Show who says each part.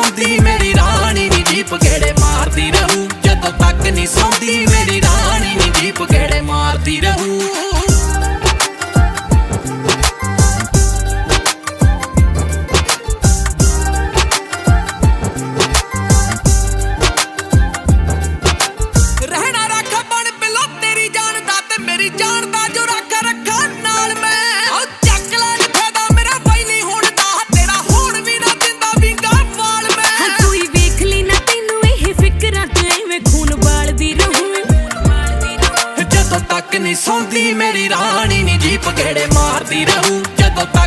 Speaker 1: ਸੌਂਦੀ ਮੇਰੀ ਰਾਣੀ ਨੀ ਜੀਪ ਗੇੜੇ ਮਾਰਦੀ ਰਹੂ। ਜਦੋਂ ਤੱਕ ਨੀ ਸੌਂਦੀ ਮੇਰੀ ਰਾਣੀ ਨੀ ਜੀਪ ਗੇੜੇ ਮਾਰਦੀ ਰਹੂ। ਰਹਿਣਾ ਰੱਖ ਬਣ ਬਿਲੋ ਤੇਰੀ ਜਾਨ ਦਾ ਤੇ ਮੇਰੀ ਜਾਨ ਦਾ ਜੋ ਰੱਖ ਰੱਖਾ ਨਾਲ ਮੈਂ। ਉਹ ਚੱਕ ਲੈ ਜਿੱਥੇ ਦਾ ਮੇਰਾ ਵੈਲੀ ਹੁਣ ਦਾ ਤੇਰਾ ਹੁਣ ਵੀ ਨਾ ਦਿੰਦਾ ਵਿੰਗਾ ਵਾਲ ਮੈਂ।
Speaker 2: ਕੋਈ ਵੇਖ ਲਈ ਨਾ ਤੈਨੂੰ ਇਹ ਫਿਕਰਾਂ ਤੇ ਐਵੇਂ ਖੂਨ ਬਾਲਦੀ ਰਹੂ।
Speaker 1: ਜਦੋਂ ਤੱਕ ਨੀ ਸੌਂਦੀ ਮੇਰੀ ਰਾਣੀ ਨੀ ਜੀਪ ਗੇੜੇ ਮਾਰਦੀ ਰਹੂ। ਜਦੋਂ ਤੱਕ